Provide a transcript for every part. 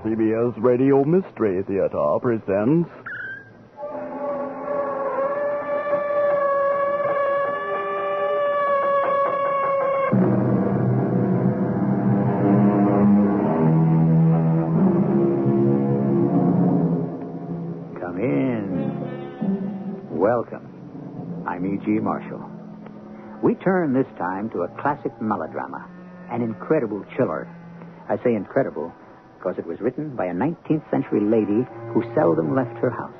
CBS Radio Mystery Theater presents... Come in. Welcome. I'm E.G. Marshall. We turn this time to a classic melodrama, an incredible chiller. I say incredible because it was written by a 19th century lady who seldom left her house.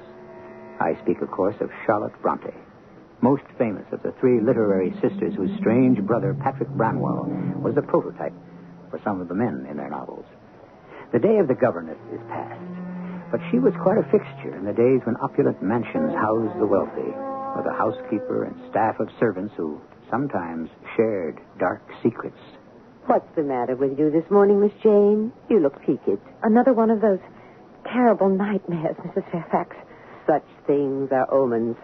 I speak, of course, of Charlotte Bronte, most famous of the three literary sisters whose strange brother, Patrick Branwell, was the prototype for some of the men in their novels. The day of the governess is past, but she was quite a fixture in the days when opulent mansions housed the wealthy, with a housekeeper and staff of servants who sometimes shared dark secrets. What's the matter with you this morning, Miss Jane? You look peaked. Another one of those terrible nightmares, Mrs. Fairfax. Such things are omens.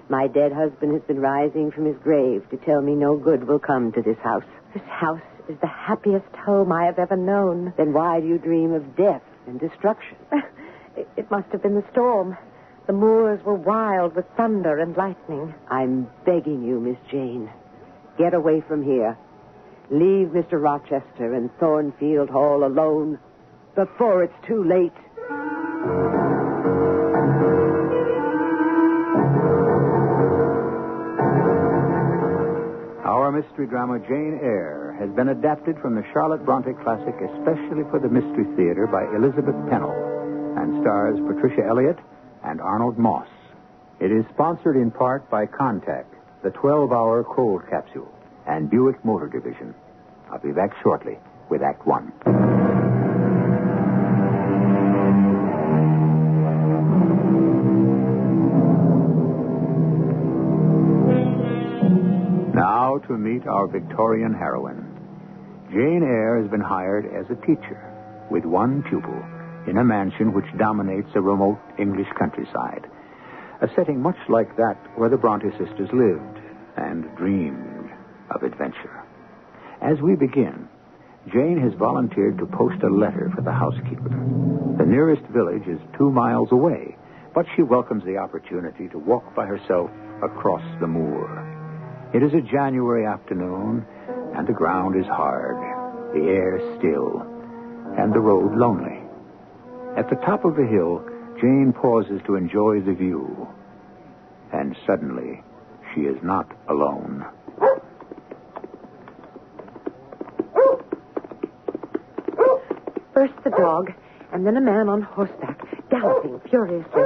My dead husband has been rising from his grave to tell me no good will come to this house. This house is the happiest home I have ever known. Then why do you dream of death and destruction? It must have been the storm. The moors were wild with thunder and lightning. I'm begging you, Miss Jane. Get away from here. Leave Mr. Rochester and Thornfield Hall alone before it's too late. Our mystery drama, Jane Eyre, has been adapted from the Charlotte Bronte classic especially for the Mystery Theater by Elizabeth Pennell and stars Patricia Elliott and Arnold Moss. It is sponsored in part by Contact, the 12-hour cold capsule, and Buick Motor Division. I'll be back shortly with Act One. Now to meet our Victorian heroine. Jane Eyre has been hired as a teacher with one pupil in a mansion which dominates a remote English countryside, a setting much like that where the Bronte sisters lived and dreamed of adventure. As we begin, Jane has volunteered to post a letter for the housekeeper. The nearest village is 2 miles away, but she welcomes the opportunity to walk by herself across the moor. It is a January afternoon, and the ground is hard, the air still, and the road lonely. At the top of the hill, Jane pauses to enjoy the view. And suddenly, she is not alone. First the dog, and then a man on horseback, galloping furiously.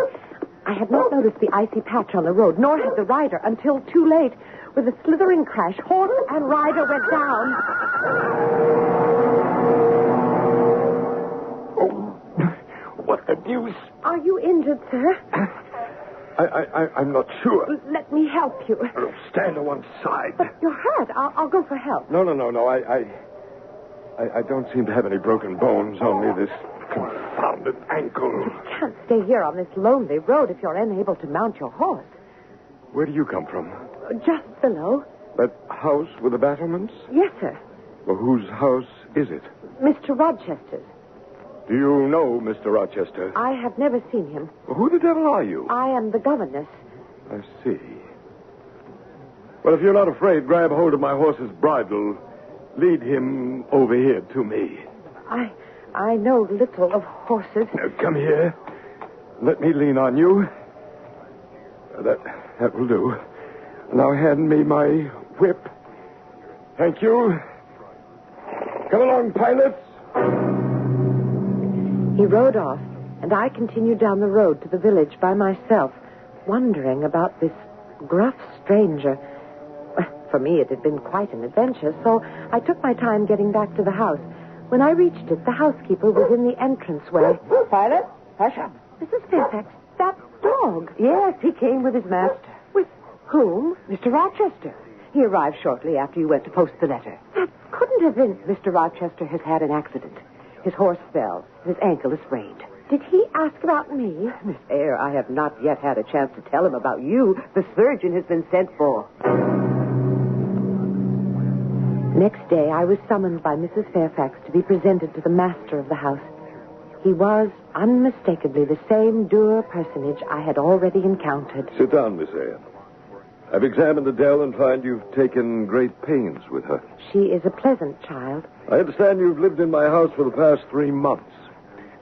I had not noticed the icy patch on the road, nor had the rider, until too late. With a slithering crash, horse and rider went down. What the deuce? Are you injured, sir? I'm not sure. Let me help you. Oh, stand to one side. But you're hurt. I'll go for help. No. I don't seem to have any broken bones, only this confounded ankle. You can't stay here on this lonely road if you're unable to mount your horse. Where do you come from? Just below. That house with the battlements? Yes, sir. Well, whose house is it? Mr. Rochester's. Do you know Mr. Rochester? I have never seen him. Well, who the devil are you? I am the governess. I see. Well, if you're not afraid, grab hold of my horse's bridle. Lead him over here to me. I know little of horses. Now, come here. Let me lean on you. That will do. Now hand me my whip. Thank you. Come along, pilots. He rode off, and I continued down the road to the village by myself, wondering about this gruff stranger. For me, it had been quite an adventure, so I took my time getting back to the house. When I reached it, the housekeeper was in the entranceway. Pilot, hush up. Mrs. Fairfax, that dog. Yes, he came with his master. With whom? Mr. Rochester. He arrived shortly after you went to post the letter. That couldn't have been... Mr. Rochester has had an accident. His horse fell. His ankle is sprained. Did he ask about me? Miss Eyre, I have not yet had a chance to tell him about you. The surgeon has been sent for. Next day, I was summoned by Mrs. Fairfax to be presented to the master of the house. He was unmistakably the same dour personage I had already encountered. Sit down, Miss Eyre. I've examined Adele and find you've taken great pains with her. She is a pleasant child. I understand you've lived in my house for the past 3 months.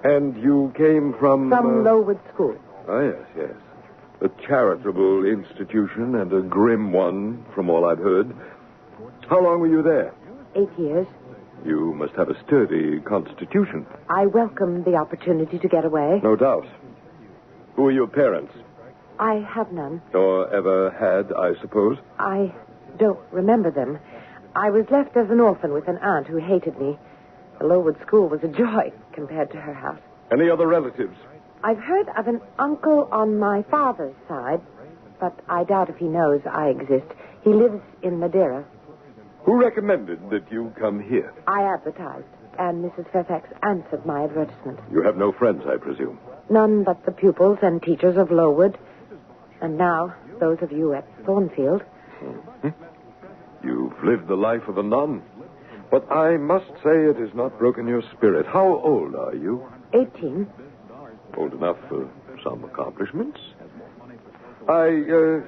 And you came from... From Lowood School. Oh, yes. A charitable institution and a grim one, from all I've heard. How long were you there? 8 years. You must have a sturdy constitution. I welcomed the opportunity to get away. No doubt. Who are your parents? I have none. Or ever had, I suppose? I don't remember them. I was left as an orphan with an aunt who hated me. The Lowood School was a joy compared to her house. Any other relatives? I've heard of an uncle on my father's side, but I doubt if he knows I exist. He lives in Madeira. Who recommended that you come here? I advertised, and Mrs. Fairfax answered my advertisement. You have no friends, I presume. None but the pupils and teachers of Lowood. And now, those of you at Thornfield. Mm-hmm. You've lived the life of a nun. But I must say it has not broken your spirit. How old are you? 18. Old enough for some accomplishments. I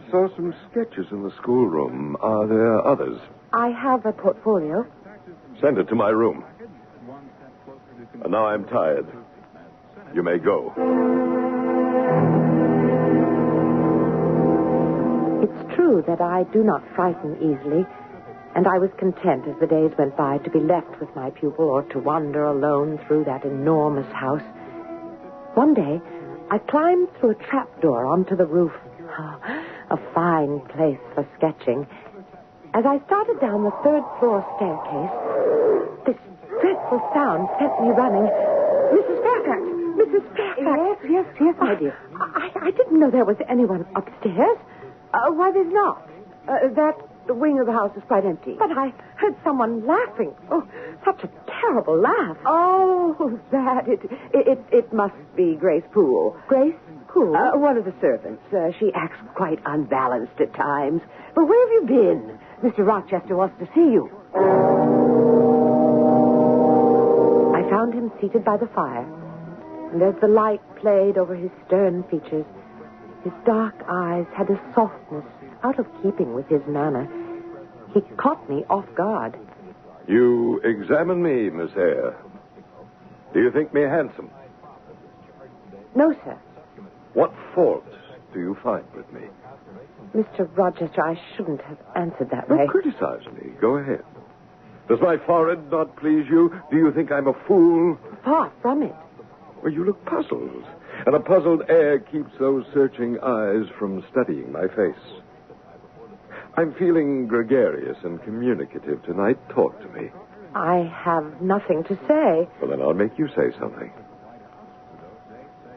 saw some sketches in the schoolroom. Are there others? I have a portfolio. Send it to my room. And now I'm tired. You may go. It's true that I do not frighten easily, and I was content as the days went by to be left with my pupil or to wander alone through that enormous house. One day, I climbed through a trapdoor onto the roof. Oh, a fine place for sketching. As I started down the 3rd floor staircase, this dreadful sound sent me running. Mrs. Fairfax! Mrs. Fairfax! Yes, my dear. I didn't know there was anyone upstairs. Why, there's not. That wing of the house is quite empty. But I heard someone laughing. Oh, such a terrible laugh. Oh, that. It must be Grace Poole. Grace Poole? One of the servants. She acts quite unbalanced at times. But where have you been? Mr. Rochester wants to see you. I found him seated by the fire, and as the light played over his stern features, his dark eyes had a softness out of keeping with his manner. He caught me off guard. You examine me, Miss Eyre. Do you think me handsome? No, sir. What faults do you find with me? Mr. Rochester, I shouldn't have answered that way. Don't criticize me. Go ahead. Does my forehead not please you? Do you think I'm a fool? Far from it. Well, you look puzzled. And a puzzled air keeps those searching eyes from studying my face. I'm feeling gregarious and communicative tonight. Talk to me. I have nothing to say. Well, then I'll make you say something.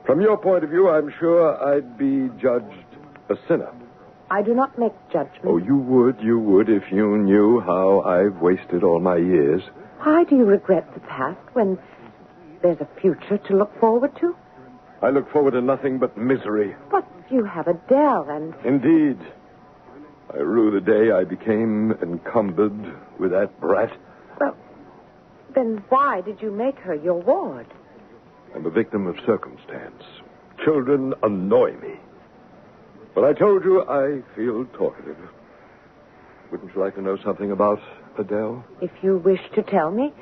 From your point of view, I'm sure I'd be judged a sinner. I do not make judgments. Oh, you would if you knew how I've wasted all my years. Why do you regret the past when there's a future to look forward to? I look forward to nothing but misery. But you have Adele and... Indeed. I rue the day I became encumbered with that brat. Well, then why did you make her your ward? I'm a victim of circumstance. Children annoy me. But I told you I feel talkative. Wouldn't you like to know something about Adele? If you wish to tell me.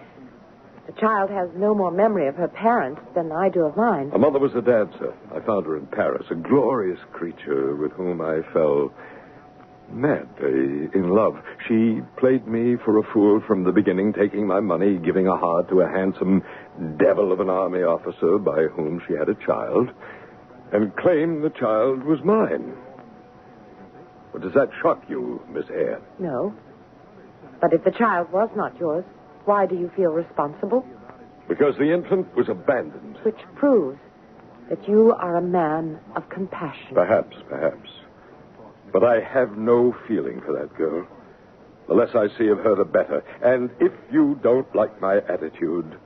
The child has no more memory of her parents than I do of mine. Her mother was a dancer. I found her in Paris, a glorious creature with whom I fell madly in love. She played me for a fool from the beginning, taking my money, giving a heart to a handsome devil of an army officer by whom she had a child, and claimed the child was mine. Well, does that shock you, Miss Eyre? No. But if the child was not yours, why do you feel responsible? Because the infant was abandoned. Which proves that you are a man of compassion. Perhaps. But I have no feeling for that girl. The less I see of her, the better. And if you don't like my attitude,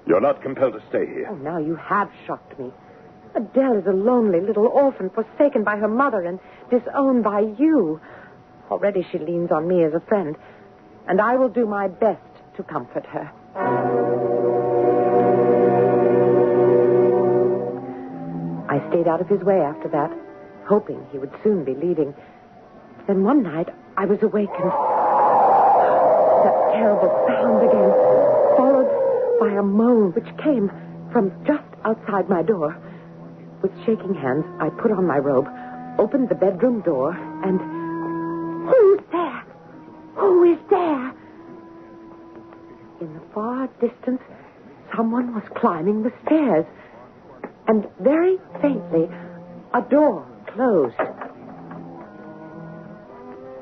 you're not compelled to stay here. Oh, now you have shocked me. Adele is a lonely little orphan, forsaken by her mother and disowned by you. Already she leans on me as a friend, and I will do my best to comfort her. stayed out of his way after that, hoping he would soon be leaving. Then one night, I was awakened. That terrible sound again, followed by a moan which came from just outside my door. With shaking hands, I put on my robe, opened the bedroom door, and... Who's there? Who is there? In the far distance, someone was climbing the stairs. And very faintly, a door closed.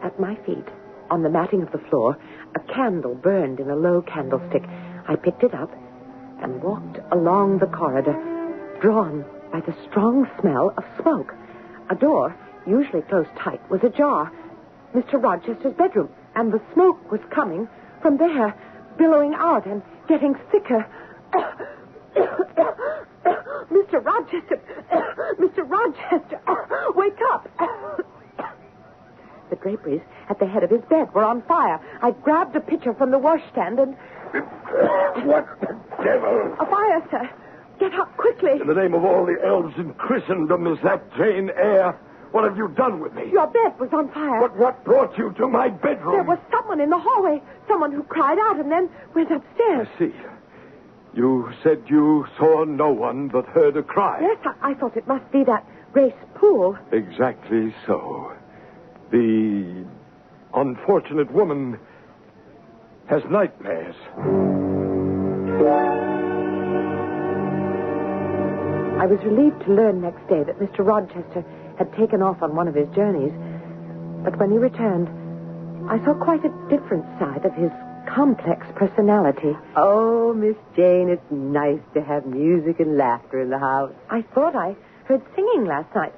At my feet, on the matting of the floor, a candle burned in a low candlestick. I picked it up and walked along the corridor, drawn by the strong smell of smoke. A door, usually closed tight, was ajar. Mr. Rochester's bedroom, and the smoke was coming from there, billowing out and getting thicker. Mr. Rochester! Mr. Rochester! Wake up! The draperies at the head of his bed were on fire. I grabbed a pitcher from the washstand and... What the devil? A fire, sir. Get up quickly. In the name of all the elves in Christendom, is that Jane Eyre? What have you done with me? Your bed was on fire. But what brought you to my bedroom? There was someone in the hallway. Someone who cried out and then went upstairs. I see. You said you saw no one but heard a cry. Yes, I thought it must be that Grace Poole. Exactly so. The unfortunate woman has nightmares. I was relieved to learn next day that Mr. Rochester had taken off on one of his journeys. But when he returned, I saw quite a different side of his complex personality. Oh, Miss Jane, it's nice to have music and laughter in the house. I thought I heard singing last night.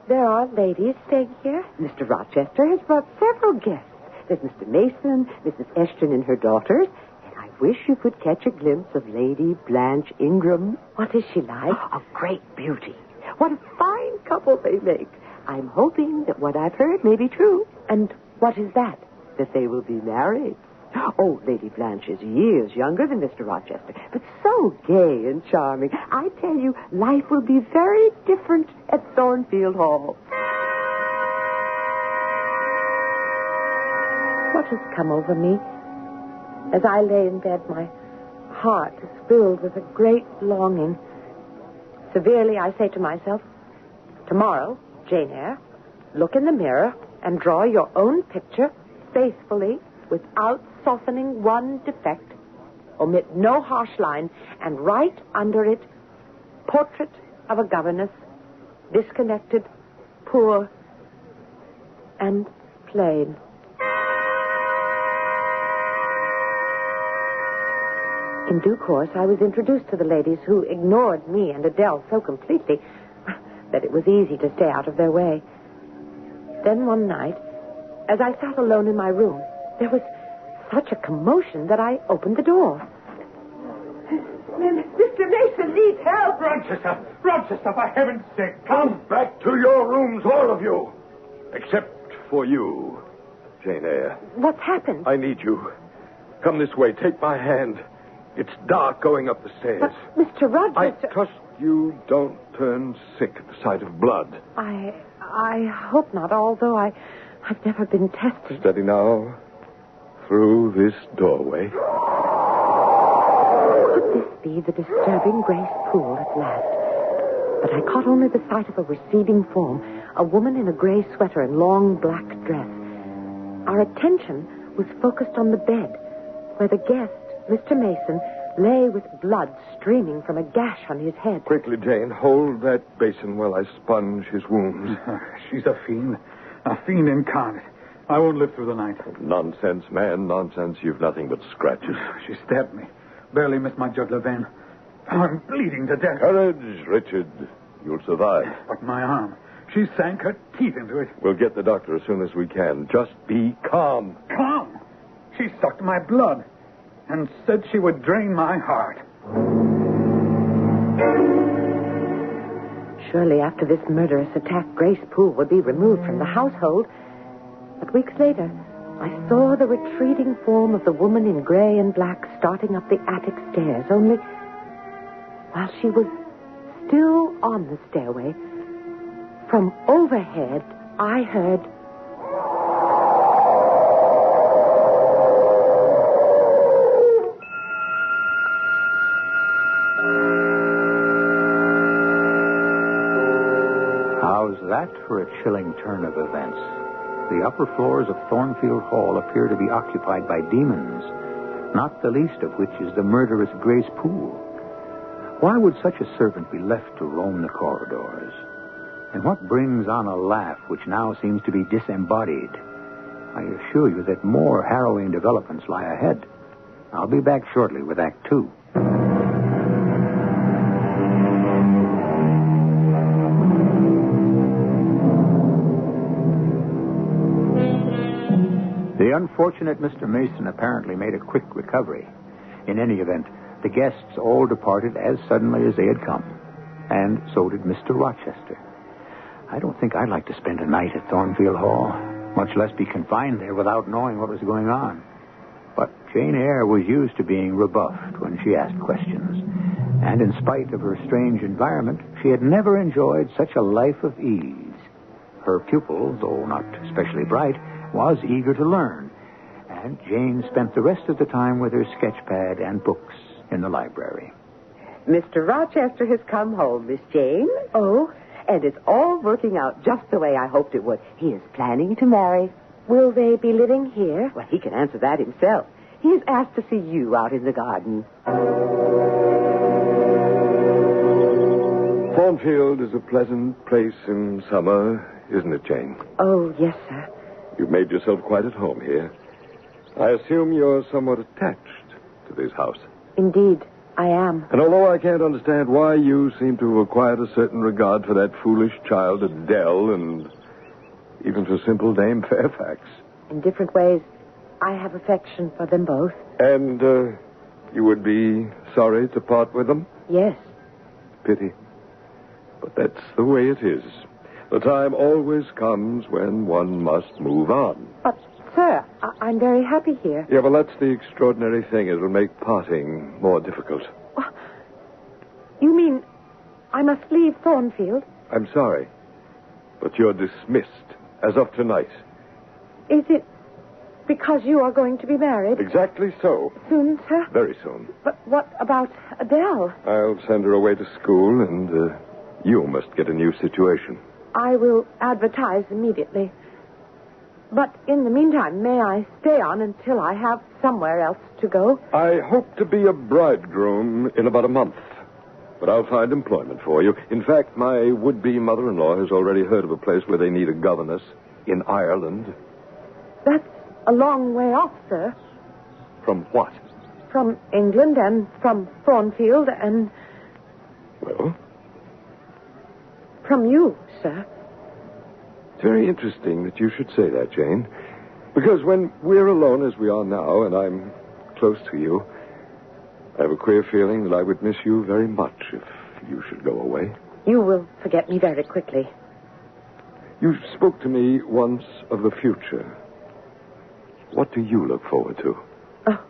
There are ladies staying here? Mr. Rochester has brought several guests. There's Mr. Mason, Mrs. Eshton and her daughters, and I wish you could catch a glimpse of Lady Blanche Ingram. What is she like? A great beauty. What a fine couple they make. I'm hoping that what I've heard may be true. And what is that? That they will be married. Oh, Lady Blanche is years younger than Mr. Rochester, but so gay and charming. I tell you, life will be very different at Thornfield Hall. What has come over me? As I lay in bed, my heart is filled with a great longing. Severely, I say to myself, tomorrow, Jane Eyre, look in the mirror and draw your own picture faithfully without softening one defect. Omit no harsh line and write under it, portrait of a governess, disconnected, poor, and plain. In due course, I was introduced to the ladies who ignored me and Adele so completely that it was easy to stay out of their way. Then one night, as I sat alone in my room, there was such a commotion that I opened the door. Mr. Mason needs help. Rochester, for heaven's sake, come back to your rooms, all of you. Except for you, Jane Eyre. What's happened? I need you. Come this way. Take my hand. It's dark going up the stairs. But, Mr. Rochester... I trust you don't turn sick at the sight of blood. I hope not, although I've never been tested. Steady now. Through this doorway. Could this be the disturbing Grace Poole at last? But I caught only the sight of a receding form, a woman in a gray sweater and long black dress. Our attention was focused on the bed, where the guest, Mr. Mason, lay with blood streaming from a gash on his head. Quickly, Jane, hold that basin while I sponge his wounds. She's a fiend incarnate. I won't live through the night. Nonsense, man, nonsense. You've nothing but scratches. She stabbed me. Barely missed my jugular vein. I'm bleeding to death. Courage, Richard. You'll survive. But my arm. She sank her teeth into it. We'll get the doctor as soon as we can. Just be calm. Calm? She sucked my blood and said she would drain my heart. Surely after this murderous attack, Grace Poole would be removed from the household. But weeks later, I saw the retreating form of the woman in gray and black starting up the attic stairs, only while she was still on the stairway, from overhead, I heard... How's that for a chilling turn of events? The upper floors of Thornfield Hall appear to be occupied by demons, not the least of which is the murderous Grace Poole. Why would such a servant be left to roam the corridors? And what brings on a laugh which now seems to be disembodied? I assure you that more harrowing developments lie ahead. I'll be back shortly with Act 2. The unfortunate Mr. Mason apparently made a quick recovery. In any event, the guests all departed as suddenly as they had come. And so did Mr. Rochester. I don't think I'd like to spend a night at Thornfield Hall, much less be confined there without knowing what was going on. But Jane Eyre was used to being rebuffed when she asked questions. And in spite of her strange environment, she had never enjoyed such a life of ease. Her pupil, though not especially bright, was eager to learn, and Jane spent the rest of the time with her sketchpad and books in the library. Mr. Rochester has come home, Miss Jane. Oh? And it's all working out just the way I hoped it would. He is planning to marry. Will they be living here? Well, he can answer that himself. He has asked to see you out in the garden. Thornfield is a pleasant place in summer, isn't it, Jane? Oh, yes, sir. You've made yourself quite at home here. I assume you're somewhat attached to this house. Indeed, I am. And although I can't understand why you seem to have acquired a certain regard for that foolish child Adele and even for simple Dame Fairfax. In different ways, I have affection for them both. And you would be sorry to part with them? Yes. Pity. But that's the way it is. The time always comes when one must move on. But, sir, I'm very happy here. Yeah, well, that's the extraordinary thing. It'll make parting more difficult. You mean I must leave Thornfield? I'm sorry, but you're dismissed as of tonight. Is it because you are going to be married? Exactly so. Soon, sir? Very soon. But what about Adele? I'll send her away to school, and you must get a new situation. I will advertise immediately. But in the meantime, may I stay on until I have somewhere else to go? I hope to be a bridegroom in about a month. But I'll find employment for you. In fact, my would-be mother-in-law has already heard of a place where they need a governess in Ireland. That's a long way off, sir. From what? From England and from Thornfield and... Well? From you, sir. It's very interesting that you should say that, Jane. Because when we're alone as we are now, and I'm close to you, I have a queer feeling that I would miss you very much if you should go away. You will forget me very quickly. You spoke to me once of the future. What do you look forward to? Oh,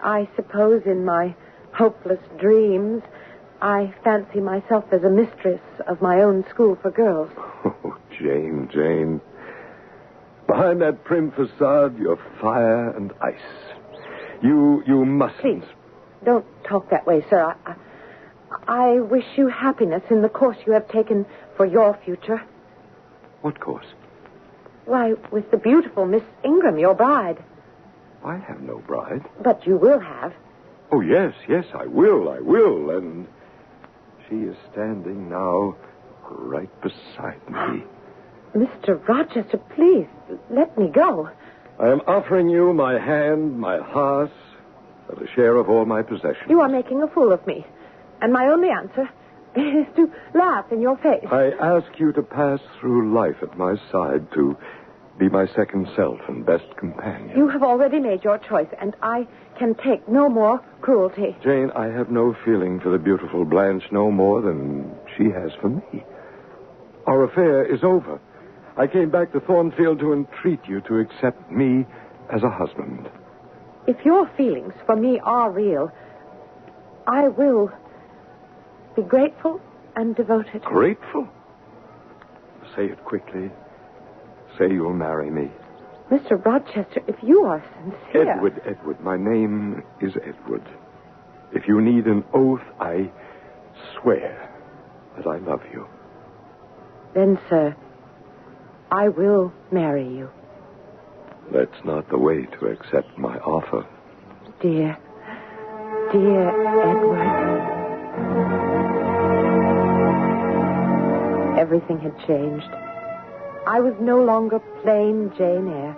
I suppose in my hopeless dreams, I fancy myself as a mistress of my own school for girls. Oh, Jane. Behind that prim facade, you're fire and ice. You mustn't. Please, don't talk that way, sir. I wish you happiness in the course you have taken for your future. What course? Why, with the beautiful Miss Ingram, your bride. I have no bride. But you will have. Oh, yes, I will. And she is standing now right beside me. Mr. Rochester, please, let me go. I am offering you my hand, my heart, and a share of all my possessions. You are making a fool of me. And my only answer is to laugh in your face. I ask you to pass through life at my side, to be my second self and best companion. You have already made your choice, and I can take no more cruelty. Jane, I have no feeling for the beautiful Blanche no more than she has for me. Our affair is over. I came back to Thornfield to entreat you to accept me as a husband. If your feelings for me are real, I will be grateful and devoted. Grateful? Say it quickly. Say you'll marry me. Mr. Rochester, if you are sincere... Edward. My name is Edward. If you need an oath, I swear that I love you. Then, sir, I will marry you. That's not the way to accept my offer. Dear Edward. Everything had changed. I was no longer plain Jane Eyre.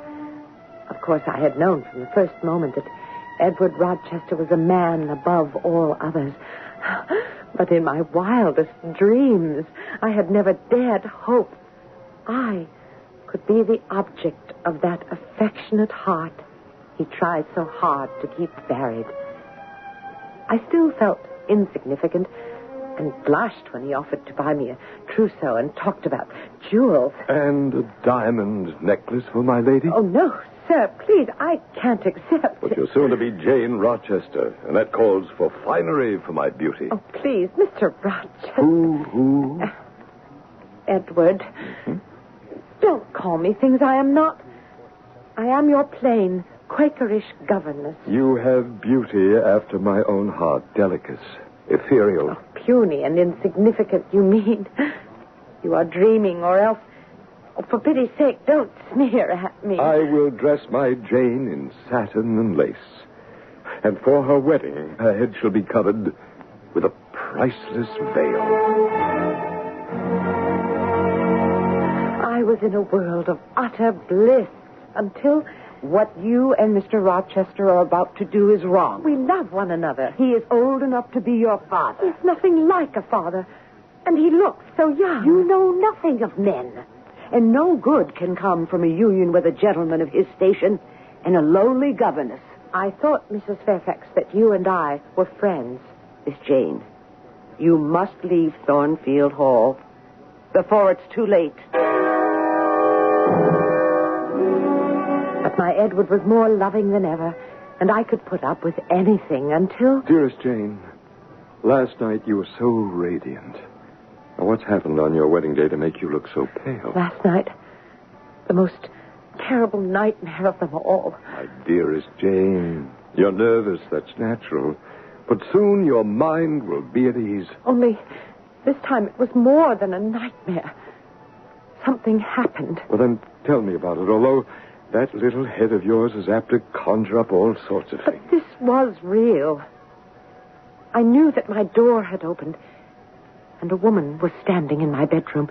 Of course, I had known from the first moment that Edward Rochester was a man above all others. But in my wildest dreams, I had never dared hope I could be the object of that affectionate heart he tried so hard to keep buried. I still felt insignificant and blushed when he offered to buy me a trousseau and talked about jewels. And a diamond necklace for my lady? Oh, no, sir, please, I can't accept But it. you're soon to be Jane Rochester, and that calls for finery for my beauty. Oh, please, Mr. Rochester. Who? Edward, don't call me things I am not. I am your plain, Quakerish governess. You have beauty after my own heart, delicate, ethereal. Oh, puny and insignificant, you mean. You are dreaming, or else... Oh, for pity's sake, don't sneer at me. I will dress my Jane in satin and lace. And for her wedding, her head shall be covered with a priceless veil. I was in a world of utter bliss until... What you and Mr. Rochester are about to do is wrong. We love one another. He is old enough to be your father. He's nothing like a father. And he looks so young. You know nothing of men. And no good can come from a union with a gentleman of his station and a lowly governess. I thought, Mrs. Fairfax, that you and I were friends. Miss Jane, you must leave Thornfield Hall before it's too late. But my Edward was more loving than ever, and I could put up with anything until... Dearest Jane, last night you were so radiant. Now, what's happened on your wedding day to make you look so pale? Last night, the most terrible nightmare of them all. My dearest Jane, you're nervous, that's natural. But soon your mind will be at ease. Only this time it was more than a nightmare. Something happened. Well, then tell me about it, although that little head of yours is apt to conjure up all sorts of But things. this was real. I knew that my door had opened, and a woman was standing in my bedroom.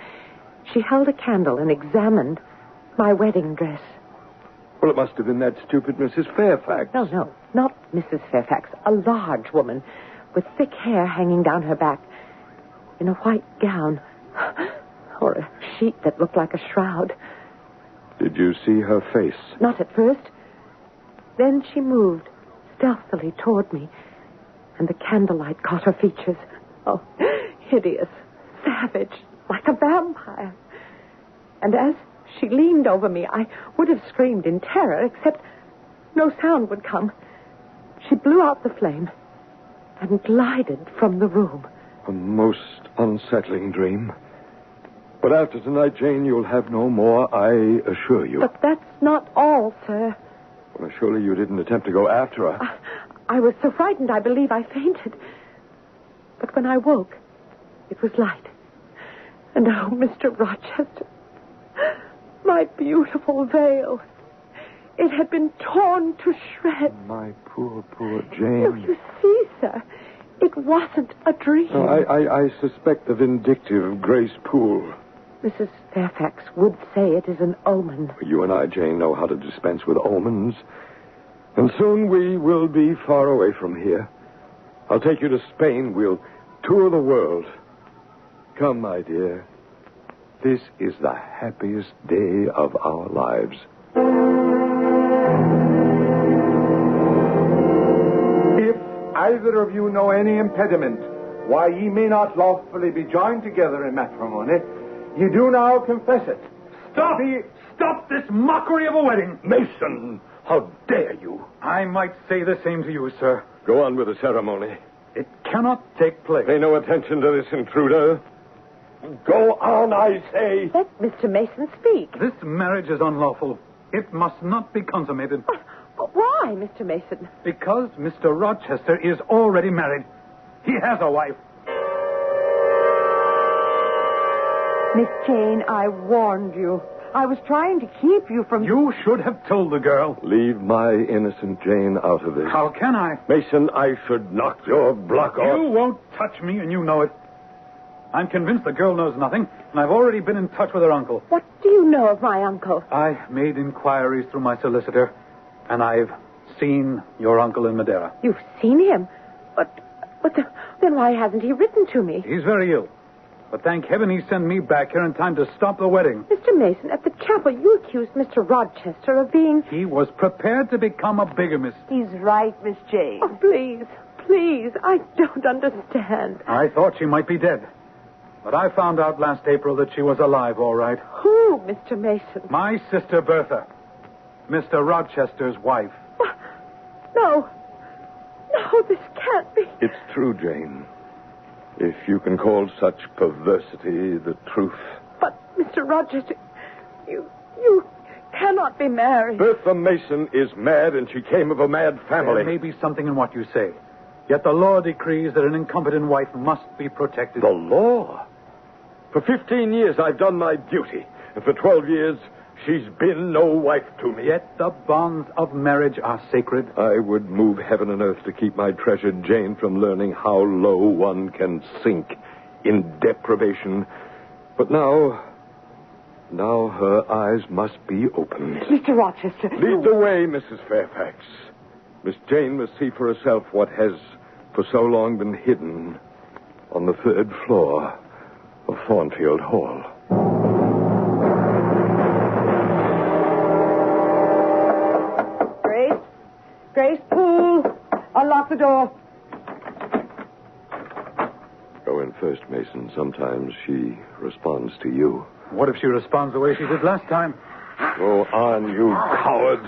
She held a candle and examined my wedding dress. Well, it must have been that stupid Mrs. Fairfax. No, not Mrs. Fairfax. A large woman with thick hair hanging down her back, in a white gown, or a sheet that looked like a shroud. Did you see her face? Not at first. Then she moved stealthily toward me, and the candlelight caught her features. Oh, hideous, savage, like a vampire. And as she leaned over me, I would have screamed in terror, except no sound would come. She blew out the flame and glided from the room. A most unsettling dream. But after tonight, Jane, you'll have no more, I assure you. But that's not all, sir. Well, surely you didn't attempt to go after her. I was so frightened, I believe I fainted. But when I woke, it was light. And oh, Mr. Rochester, my beautiful veil. It had been torn to shreds. My poor No, Jane. you see, sir, it wasn't a dream. No, I suspect the vindictive Grace Poole. Mrs. Fairfax would say it is an omen. You and I, Jane, know how to dispense with omens. And soon we will be far away from here. I'll take you to Spain. We'll tour the world. Come, my dear. This is the happiest day of our lives. If either of you know any impediment why ye may not lawfully be joined together in matrimony, ye do now confess it. Stop this mockery of a wedding. Mason, how dare you? I might say the same to you, sir. Go on with the ceremony. It cannot take place. Pay no attention to this intruder. Go on, I say. Let Mr. Mason speak. This marriage is unlawful. It must not be consummated. But why, Mr. Mason? Because Mr. Rochester is already married. He has a wife. Miss Jane, I warned you. I was trying to keep you from... You should have told the girl. Leave my innocent Jane out of this. How can I? Mason, I should knock your block off. You won't touch me, and you know it. I'm convinced the girl knows nothing, and I've already been in touch with her uncle. What do you know of my uncle? I made inquiries through my solicitor, and I've seen your uncle in Madeira. You've seen him? Then why hasn't he written to me? He's very ill. But thank heaven he sent me back here in time to stop the wedding. Mr. Mason, at the chapel, you accused Mr. Rochester of being... He was prepared to become a bigamist. He's right, Miss Jane. Oh, please, please, I don't understand. I thought she might be dead. But I found out last April that she was alive, all right. Who, Mr. Mason? My sister Bertha. Mr. Rochester's wife. No. No, this can't be. It's true, Jane. If you can call such perversity the truth. But, Mr. Rochester, you cannot be married. Bertha Mason is mad, and she came of a mad family. There may be something in what you say. Yet the law decrees that an incompetent wife must be protected. The law? For 15 years, I've done my duty. And for 12 years, she's been no wife to me. Yet the bonds of marriage are sacred. I would move heaven and earth to keep my treasured Jane from learning how low one can sink in deprivation. But now her eyes must be opened. Mr. Rochester... Lead the way, Mrs. Fairfax. Miss Jane must see for herself what has for so long been hidden on the 3rd floor of Thornfield Hall. Grace Poole, unlock the door. Go in first, Mason. Sometimes she responds to you. What if she responds the way she did last time? Go on, you coward.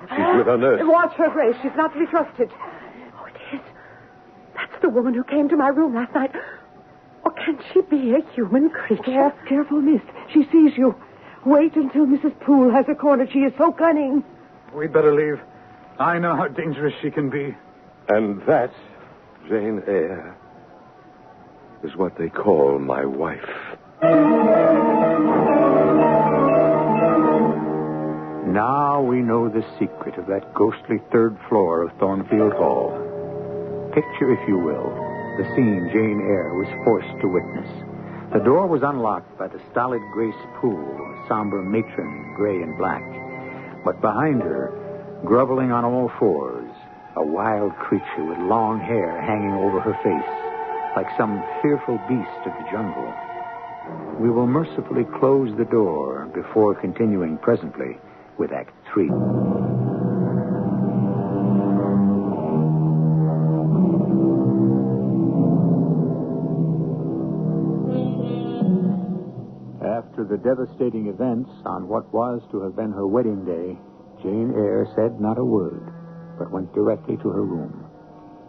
She's with her nurse. Watch her, Grace. She's not to be trusted. Oh, it is. That's the woman who came to my room last night. Or can she be a human creature? Careful, miss. She sees you. Wait until Mrs. Poole has her cornered. She is so cunning. We'd better leave. I know how dangerous she can be. And that, Jane Eyre, is what they call my wife. Now we know the secret of that ghostly 3rd floor of Thornfield Hall. Picture, if you will, the scene Jane Eyre was forced to witness. The door was unlocked by the stolid Grace Poole, a somber matron, gray and black. But behind her, groveling on all fours, a wild creature with long hair hanging over her face, like some fearful beast of the jungle. We will mercifully close the door before continuing presently with Act 3. After the devastating events on what was to have been her wedding day, Jane Eyre said not a word, but went directly to her room.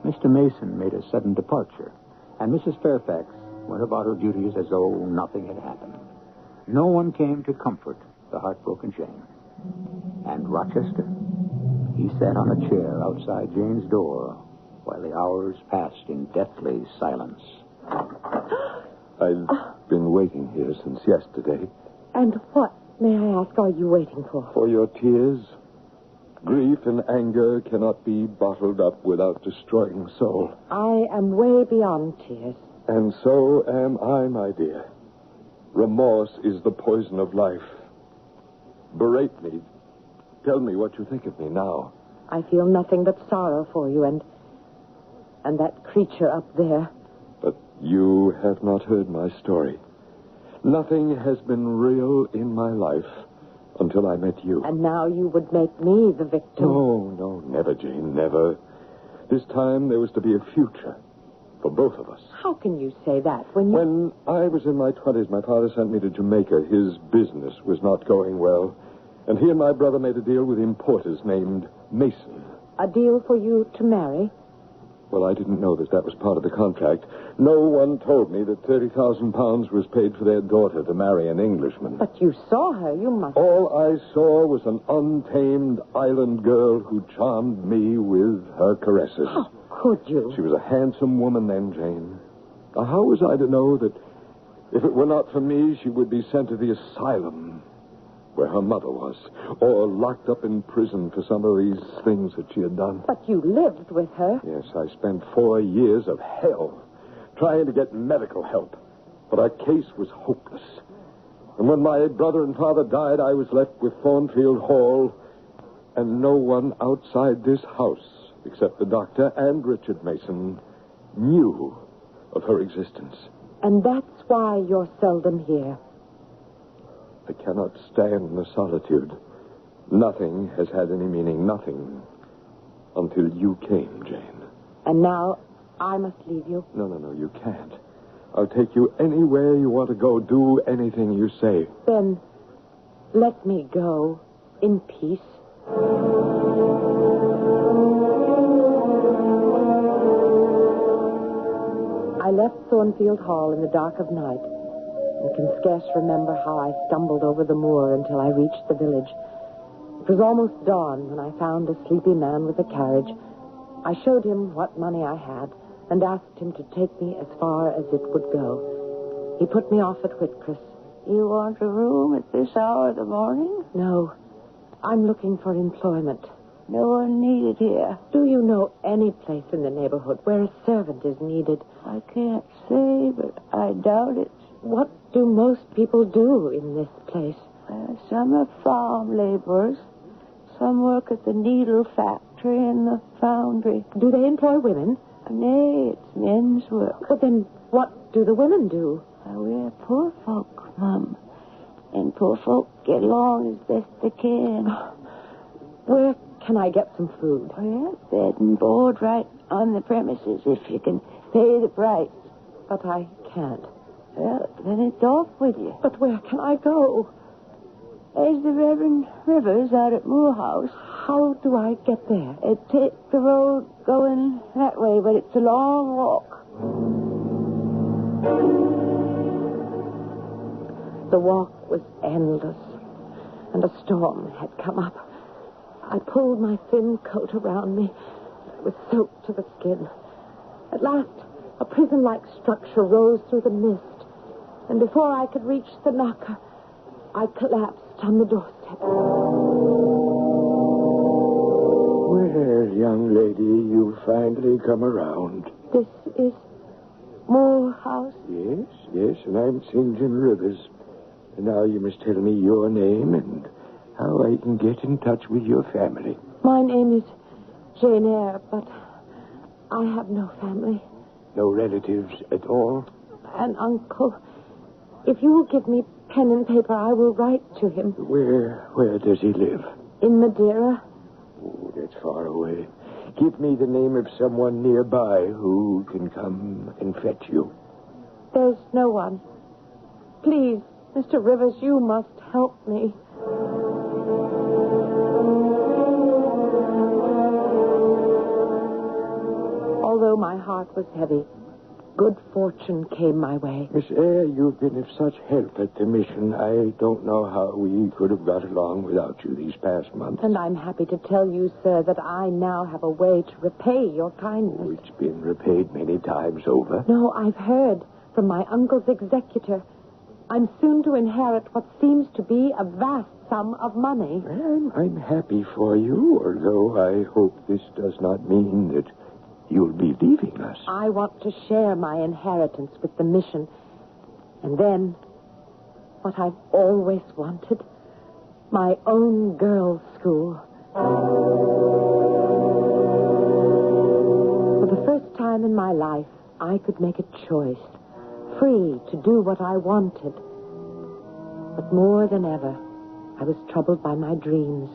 Mr. Mason made a sudden departure, and Mrs. Fairfax went about her duties as though nothing had happened. No one came to comfort the heartbroken Jane. And Rochester, he sat on a chair outside Jane's door while the hours passed in deathly silence. I've been waiting here since yesterday. And what, may I ask, are you waiting for? For your tears. Grief and anger cannot be bottled up without destroying the soul. I am way beyond tears. And so am I, my dear. Remorse is the poison of life. Berate me. Tell me what you think of me now. I feel nothing but sorrow for you and that creature up there. But you have not heard my story. Nothing has been real in my life until I met you. And now you would make me the victim. No, never, Jane, never. This time there was to be a future for both of us. How can you say that when you... When I was in my 20s, my father sent me to Jamaica. His business was not going well. And he and my brother made a deal with importers named Mason. A deal for you to marry? Well, I didn't know that was part of the contract. No one told me that £30,000 was paid for their daughter to marry an Englishman. But you saw her. You must... All I saw was an untamed island girl who charmed me with her caresses. How could you? She was a handsome woman then, Jane. Now, how was I to know that if it were not for me, she would be sent to the asylum where her mother was, or locked up in prison for some of these things that she had done? But you lived with her. Yes, I spent 4 years of hell trying to get medical help, but our case was hopeless. And when my brother and father died, I was left with Thornfield Hall and no one outside this house, except the doctor and Richard Mason, knew of her existence. And that's why you're seldom here. I cannot stand the solitude. Nothing has had any meaning, nothing, until you came, Jane. And now I must leave you. No, you can't. I'll take you anywhere you want to go. Do anything you say. Then let me go in peace. I left Thornfield Hall in the dark of night and can scarce remember how I stumbled over the moor until I reached the village. It was almost dawn when I found a sleepy man with a carriage. I showed him what money I had and asked him to take me as far as it would go. He put me off at Whitcross. You want a room at this hour of the morning? No, I'm looking for employment. No one needed here. Do you know any place in the neighborhood where a servant is needed? I can't say, but I doubt it. What do most people do in this place? Some are farm laborers. Some work at the needle factory and the foundry. Do they employ women? Nay, it's men's work. But then what do the women do? We're poor folk, Mum. And poor folk get along as best they can. Where can I get some food? Well, bed and board right on the premises if you can pay the price. But I can't. Well, then it's off with you. But where can I go? There's the Reverend Rivers out at Moorhouse. How do I get there? Take the road going that way, but it's a long walk. The walk was endless, and a storm had come up. I pulled my thin coat around me. I was soaked to the skin. At last, a prison-like structure rose through the mist, and before I could reach the knocker, I collapsed on the doorstep. Well, young lady, you've finally come around. This is Moorhouse? Yes, and I'm St. John Rivers. And now you must tell me your name and how I can get in touch with your family. My name is Jane Eyre, but I have no family. No relatives at all? An uncle. If you will give me pen and paper, I will write to him. Where does he live? In Madeira. Oh, that's far away. Give me the name of someone nearby who can come and fetch you. There's no one. Please, Mr. Rivers, you must help me. Although my heart was heavy, good fortune came my way. Miss Eyre, you've been of such help at the mission. I don't know how we could have got along without you these past months. And I'm happy to tell you, sir, that I now have a way to repay your kindness. It's been repaid many times over. No, I've heard from my uncle's executor. I'm soon to inherit what seems to be a vast sum of money. Well, I'm happy for you, although I hope this does not mean that you'll be leaving us. I want to share my inheritance with the mission. And then, what I've always wanted, my own girls' school. For the first time in my life, I could make a choice, free to do what I wanted. But more than ever, I was troubled by my dreams.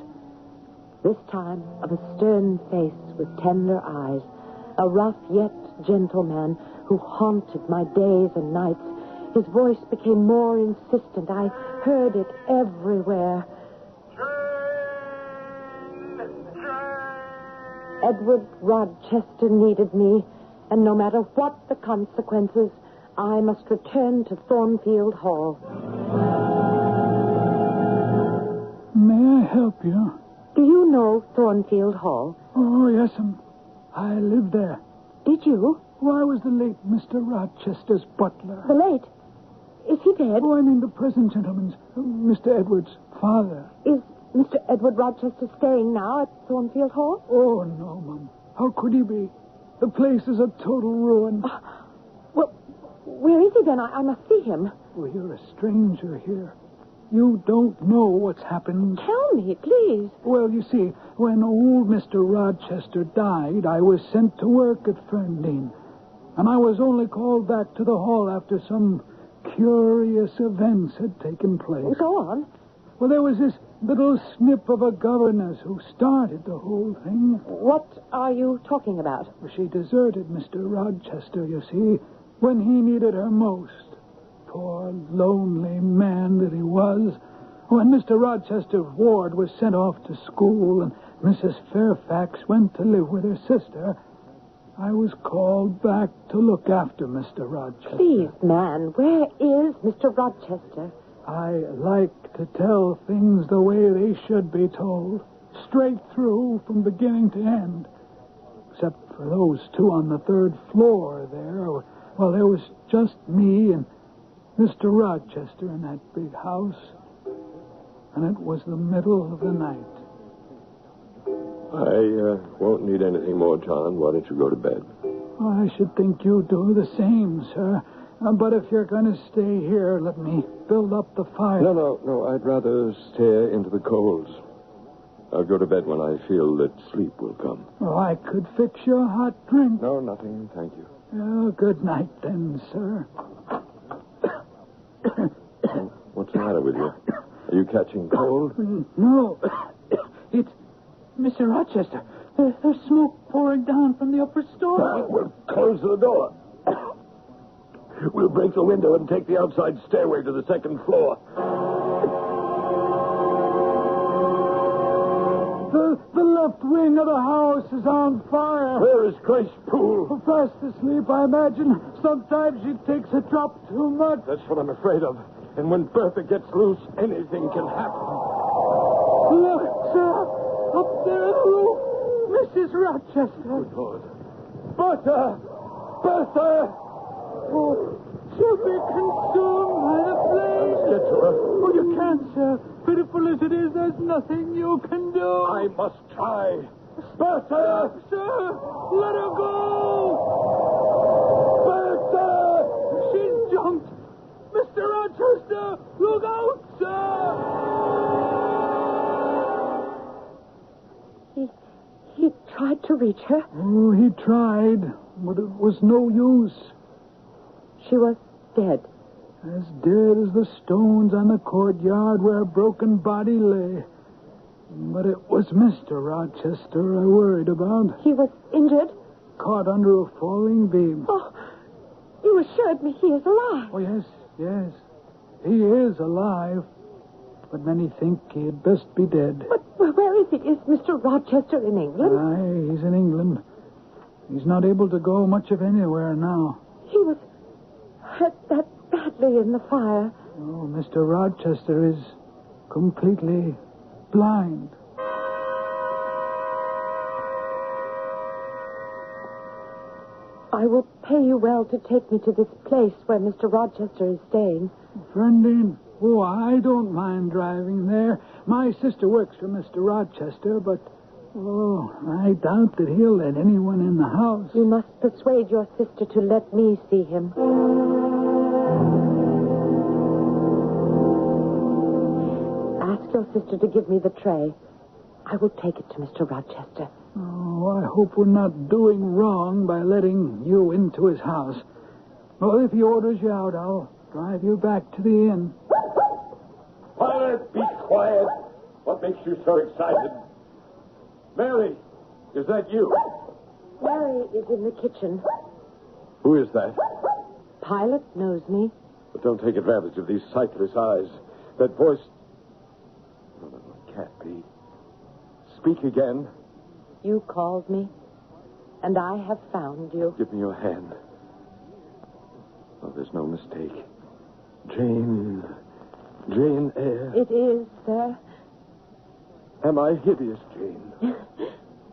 This time of a stern face with tender eyes, a rough yet gentle man who haunted my days and nights. His voice became more insistent. I heard it everywhere. Edward Rochester needed me, and no matter what the consequences, I must return to Thornfield Hall. May I help you? Do you know Thornfield Hall? Oh, yes, I lived there. Did you? Oh, I was the late Mr. Rochester's butler. The late? Is he dead? Oh, I mean the present gentleman's, Mr. Edward's father. Is Mr. Edward Rochester staying now at Thornfield Hall? Oh, no, Mum. How could he be? The place is a total ruin. Well, where is he then? I must see him. Oh, you're a stranger here. You don't know what's happened. Tell me, please. Well, you see, when old Mr. Rochester died, I was sent to work at Ferndean. And I was only called back to the hall after some curious events had taken place. Go on. Well, there was this little snip of a governess who started the whole thing. What are you talking about? She deserted Mr. Rochester, you see, when he needed her most. Poor, lonely man that he was. When Mr. Rochester's ward was sent off to school and Mrs. Fairfax went to live with her sister, I was called back to look after Mr. Rochester. Please, man, where is Mr. Rochester? I like to tell things the way they should be told, straight through from beginning to end. Except for those two on the third floor there. Well, there was just me and Mr. Rochester in that big house. And it was the middle of the night. I won't need anything more, John. Why don't you go to bed? Oh, I should think you'd do the same, sir. But if you're going to stay here, let me build up the fire. No. I'd rather stare into the coals. I'll go to bed when I feel that sleep will come. Oh, I could fix you a hot drink. No, nothing. Thank you. Oh, good night then, sir. What's the matter with you? Are you catching cold? No. It's Mr. Rochester. There's smoke pouring down from the upper story. We'll close the door. We'll break the window and take the outside stairway to the second floor. The left wing of the house is on fire. Where is Grace Poole? Fast asleep, I imagine. Sometimes she takes a drop too much. That's what I'm afraid of. And when Bertha gets loose, anything can happen. Look, sir. Up there in the roof. Mrs. Rochester. Good Lord. Bertha! Bertha! Oh, she'll be consumed by the flames. Let's get to her. Oh, you can't, sir. Pitiful as it is, there's nothing you can do. I must try. Bertha! Sir, let her go. Bertha! She's jumped. Mr. Rochester, look out, sir. He tried to reach her. Oh, he tried, but it was no use. She was dead. As dead as the stones on the courtyard where her broken body lay. But it was Mr. Rochester I worried about. He was injured? Caught under a falling beam. Oh, you assured me he is alive. Oh, yes. He is alive. But many think he had best be dead. But where is he? Is Mr. Rochester in England? Aye, he's in England. He's not able to go much of anywhere now. He was hurt that badly in the fire. Oh, Mr. Rochester is completely blind. I will pay you well to take me to this place where Mr. Rochester is staying. Ferndean, oh, I don't mind driving there. My sister works for Mr. Rochester, but, I doubt that he'll let anyone in the house. You must persuade your sister to let me see him. Ask your sister to give me the tray. I will take it to Mr. Rochester. Oh, I hope we're not doing wrong by letting you into his house. Well, if he orders you out, I'll drive you back to the inn. Father, be quiet. What makes you so excited? Mary, is that you? Mary is in the kitchen. Who is that? Pilot knows me. But don't take advantage of these sightless eyes. That voice... No, it can't be. Speak again. You called me, and I have found you. Give me your hand. Oh, there's no mistake. Jane Eyre. It is, sir. Am I hideous, Jane?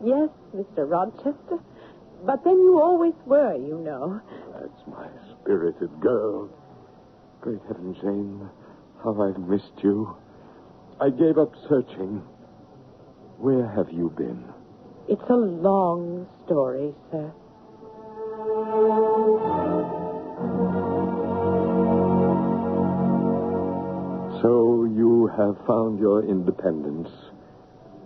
Yes, Mr. Rochester. But then you always were, you know. That's my spirited girl. Great heaven, Jane, how I've missed you. I gave up searching. Where have you been? It's a long story, sir. So you have found your independence.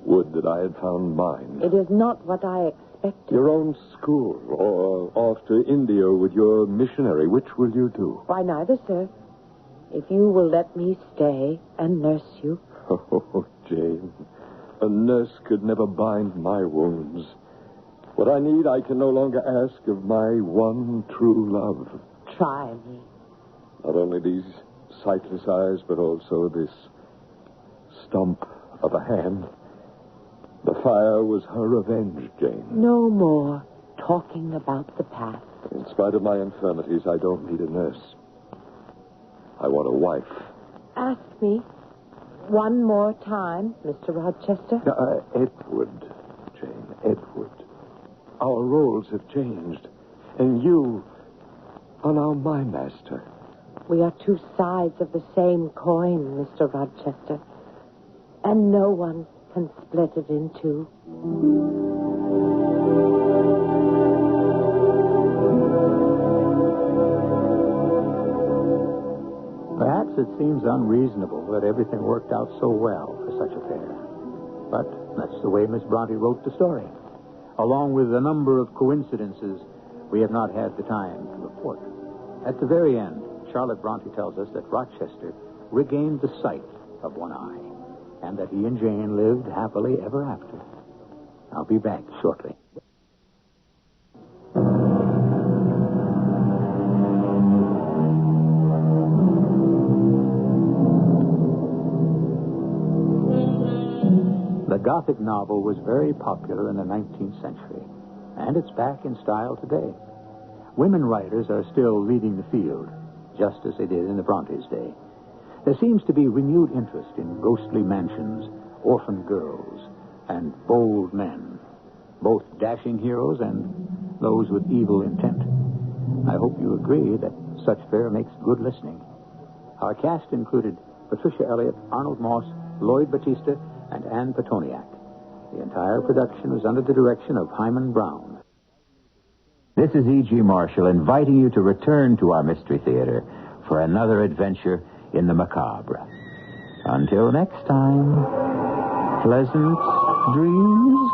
Would that I had found mine. It is not what I expected. Your own school, or off to India with your missionary. Which will you do? Why, neither, sir. If you will let me stay and nurse you. Oh, Jane, a nurse could never bind my wounds. What I need, I can no longer ask of my one true love. Try me. Not only these sightless eyes, but also this stump of a hand. The fire was her revenge, Jane. No more talking about the past. In spite of my infirmities, I don't need a nurse. I want a wife. Ask me one more time, Mr. Rochester. Edward, Jane, Edward. Our roles have changed, and you are now my master. We are two sides of the same coin, Mr. Rochester, and no one can split it in two. Perhaps it seems unreasonable that everything worked out so well for such a pair. But that's the way Miss Bronte wrote the story. Along with a number of coincidences we have not had the time to report. At the very end, Charlotte Bronte tells us that Rochester regained the sight of one eye, and that he and Jane lived happily ever after. I'll be back shortly. The Gothic novel was very popular in the 19th century, and it's back in style today. Women writers are still leading the field, just as they did in the Brontes' day. There seems to be renewed interest in ghostly mansions, orphan girls, and bold men, both dashing heroes and those with evil intent. I hope you agree that such fare makes good listening. Our cast included Patricia Elliott, Arnold Moss, Lloyd Batista, and Anne Petoniak. The entire production was under the direction of Hyman Brown. This is E.G. Marshall inviting you to return to our Mystery Theater for another adventure in the macabre. Until next time, pleasant dreams.